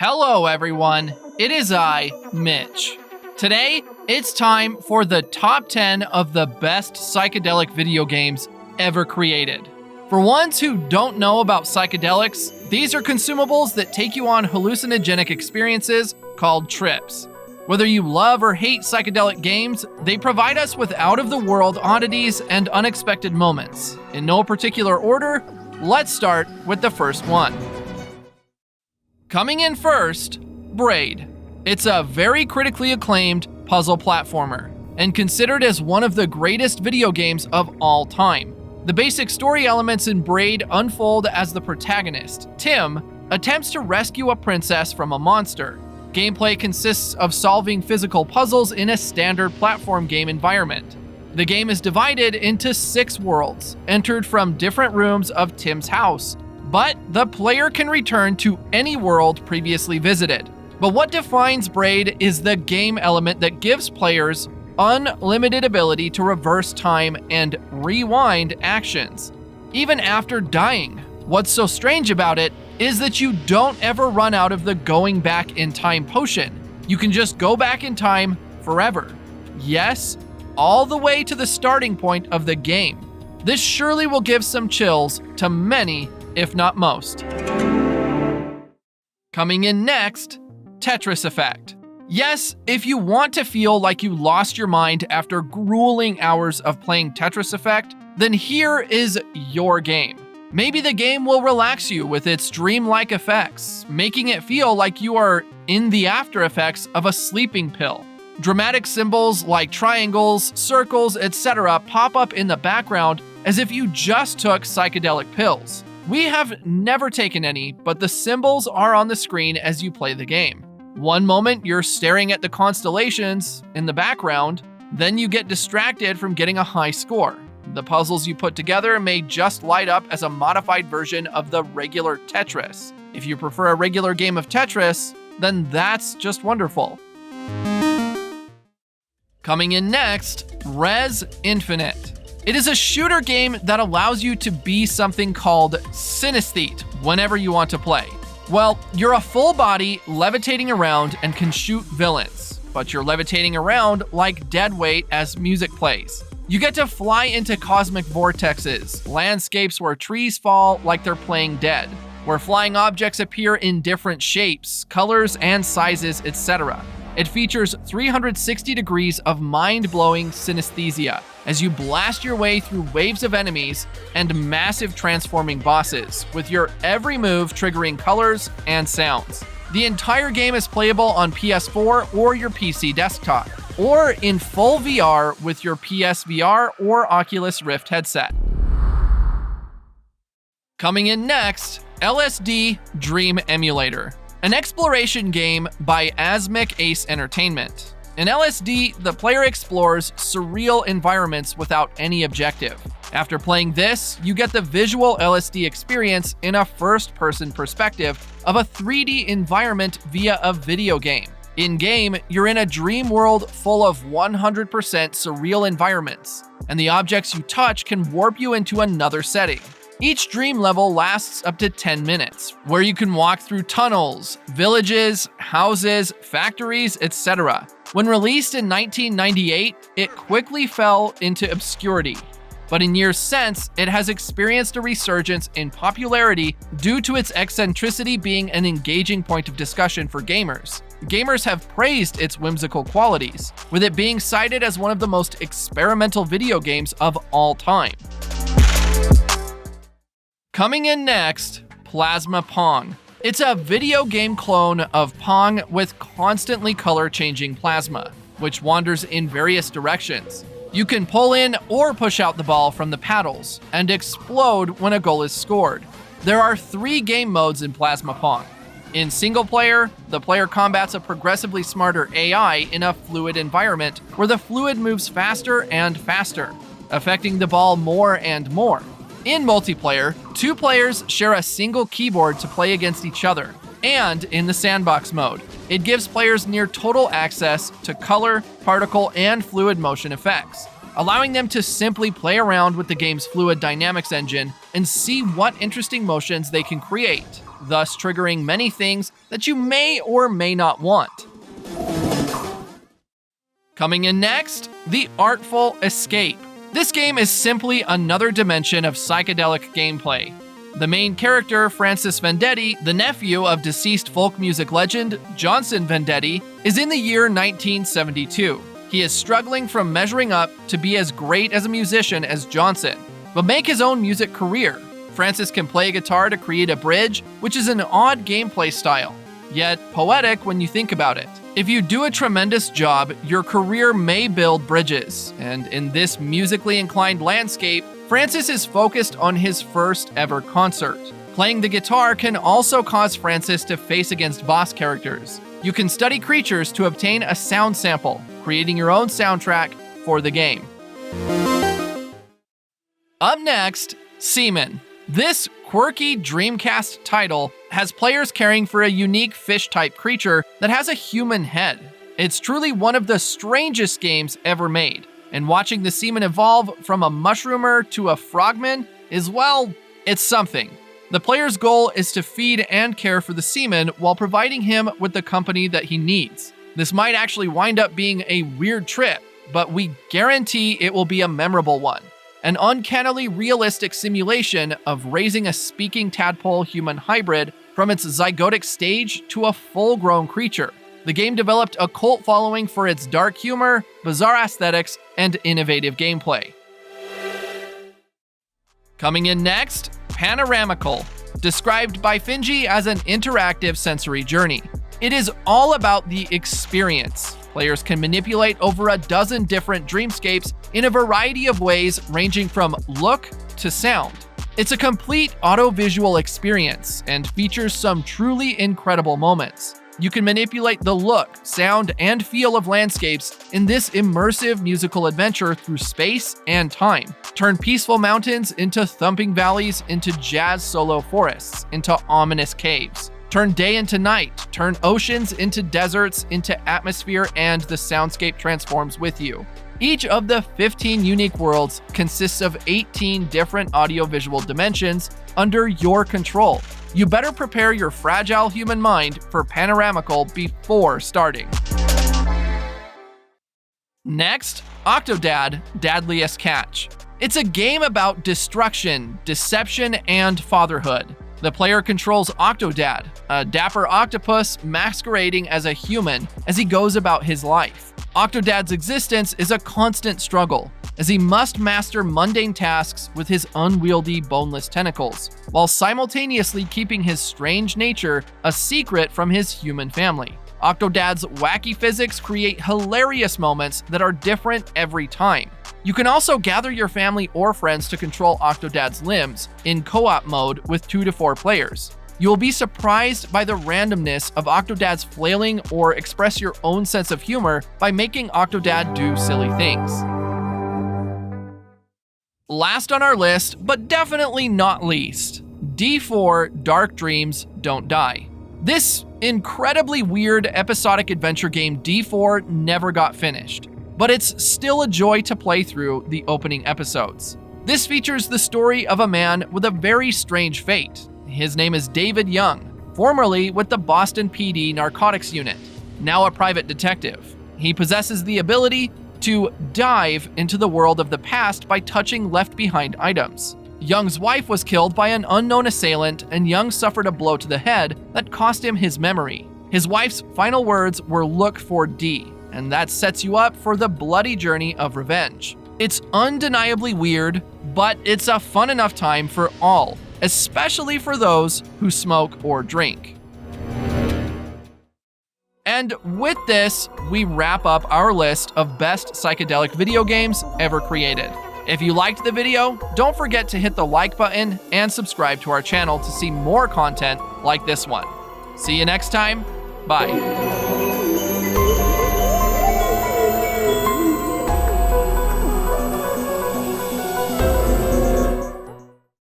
Hello everyone, it is I, Mitch. Today, it's time for the top 10 of the best psychedelic video games ever created. For ones who don't know about psychedelics, these are consumables that take you on hallucinogenic experiences called trips. Whether you love or hate psychedelic games, they provide us with out-of-the-world oddities and unexpected moments. In no particular order, let's start with the first one. Coming in first, BRAID. It's a very critically acclaimed puzzle platformer, and considered as one of the greatest video games of all time. The basic story elements in BRAID unfold as the protagonist, Tim, attempts to rescue a princess from a monster. Gameplay consists of solving physical puzzles in a standard platform game environment. The game is divided into 6 worlds, entered from different rooms of Tim's house, but the player can return to any world previously visited. But what defines BRAID is the game element that gives players unlimited ability to reverse time and rewind actions, even after dying. What's so strange about it is that you don't ever run out of the going back in time potion. You can just go back in time forever. Yes, all the way to the starting point of the game. This surely will give some chills to many, if not most. Coming in next, TETRIS effect. Yes, if you want to feel like you lost your mind after grueling hours of playing Tetris Effect, then here is your game. Maybe the game will relax you with its dreamlike effects, making it feel like you are in the after effects of a sleeping pill. Dramatic symbols like triangles, circles, etc. pop up in the background as if you just took psychedelic pills. We have never taken any, but the symbols are on the screen as you play the game. One moment you're staring at the constellations in the background, then you get distracted from getting a high score. The puzzles you put together may just light up as a modified version of the regular Tetris. If you prefer a regular game of Tetris, then that's just wonderful. Coming in next, Res Infinite. It is a shooter game that allows you to be something called synesthete whenever you want to play. Well, you're a full body levitating around and can shoot villains, but you're levitating around like dead weight as music plays. You get to fly into cosmic vortexes, landscapes where trees fall like they're playing dead, where flying objects appear in different shapes, colors, and sizes, etc. It features 360 degrees of mind-blowing synesthesia as you blast your way through waves of enemies and massive transforming bosses, with your every move triggering colors and sounds. The entire game is playable on PS4 or your PC desktop, or in full VR with your PSVR or Oculus Rift headset. Coming in next, LSD Dream Emulator. An exploration game by Asmic Ace Entertainment. In LSD, the player explores surreal environments without any objective. After playing this, you get the visual LSD experience in a first-person perspective of a 3D environment via a video game. In-game, you're in a dream world full of 100% surreal environments, and the objects you touch can warp you into another setting. Each dream level lasts up to 10 minutes, where you can walk through tunnels, villages, houses, factories, etc. When released in 1998, it quickly fell into obscurity. But in years since, it has experienced a resurgence in popularity due to its eccentricity being an engaging point of discussion for gamers. Gamers have praised its whimsical qualities, with it being cited as one of the most experimental video games of all time. Coming in next, Plasma PONG. It's a video game clone of Pong with constantly color-changing plasma, which wanders in various directions. You can pull in or push out the ball from the paddles and explode when a goal is scored. There are 3 game modes in Plasma PONG. In single player, the player combats a progressively smarter AI in a fluid environment where the fluid moves faster and faster, affecting the ball more and more. In multiplayer, 2 players share a single keyboard to play against each other, and in the sandbox mode, it gives players near total access to color, particle, and fluid motion effects, allowing them to simply play around with the game's fluid dynamics engine and see what interesting motions they can create. thus triggering many things that you may or may not want. Coming in next, the Artful Escape. This game is simply another dimension of psychedelic gameplay. The main character, Francis Vendetti, the nephew of deceased folk music legend Johnson Vendetti, is in the year 1972. He is struggling from measuring up to be as great as a musician as Johnson, but make his own music career. Francis can play a guitar to create a bridge, which is an odd gameplay style, yet poetic when you think about it. If you do a tremendous job, your career may build bridges, and in this musically inclined landscape, Francis is focused on his first ever concert. Playing the guitar can also cause Francis to face against boss characters. You can study creatures to obtain a sound sample, creating your own soundtrack for the game. Up next, SEAMAN. This quirky Dreamcast title has players caring for a unique fish-type creature that has a human head. It's truly one of the strangest games ever made, and watching the SEAMAN evolve from a mushroomer to a frogman is, well, it's something. The player's goal is to feed and care for the SEAMAN while providing him with the company that he needs. This might actually wind up being a weird trip, but we guarantee it will be a memorable one. An uncannily realistic simulation of raising a speaking tadpole-human hybrid from its zygotic stage to a full-grown creature. The game developed a cult following for its dark humor, bizarre aesthetics, and innovative gameplay. Coming in next, PANORAMICAL, described by Finji as an interactive sensory journey. It is all about the experience. Players can manipulate over a dozen different dreamscapes in a variety of ways ranging from look to sound. It's a complete audiovisual experience and features some truly incredible moments. You can manipulate the look, sound, and feel of landscapes in this immersive musical adventure through space and time. Turn peaceful mountains into thumping valleys, into jazz solo forests, into ominous caves. Turn day into night, turn oceans into deserts, into atmosphere, and the soundscape transforms with you. Each of the 15 unique worlds consists of 18 different audiovisual dimensions under your control. You better prepare your fragile human mind for PANORAMICAL before starting. Next, OCTODAD, Dadliest Catch. It's a game about destruction, deception, and fatherhood. The player controls OCTODAD, a dapper octopus masquerading as a human as he goes about his life. OCTODAD's existence is a constant struggle, as he must master mundane tasks with his unwieldy, boneless tentacles, while simultaneously keeping his strange nature a secret from his human family. OCTODAD's wacky physics create hilarious moments that are different every time. You can also gather your family or friends to control OCTODAD's limbs in co-op mode with 2 to 4 players. You will be surprised by the randomness of OCTODAD's flailing or express your own sense of humor by making OCTODAD do silly things. Last on our list, but definitely not least, D4 Dark Dreams Don't Die. This incredibly weird episodic adventure game D4 never got finished, but it's still a joy to play through the opening episodes. This features the story of a man with a very strange fate. His name is David Young, formerly with the Boston PD Narcotics Unit, now a private detective. He possesses the ability to dive into the world of the past by touching left-behind items. Young's wife was killed by an unknown assailant, and Young suffered a blow to the head that cost him his memory. His wife's final words were "Look for D," and that sets you up for the bloody journey of revenge. It's undeniably weird, but it's a fun enough time for all, especially for those who smoke or drink. And with this, we wrap up our list of best psychedelic video games ever created. If you liked the video, don't forget to hit the like button and subscribe to our channel to see more content like this one. See you next time. Bye.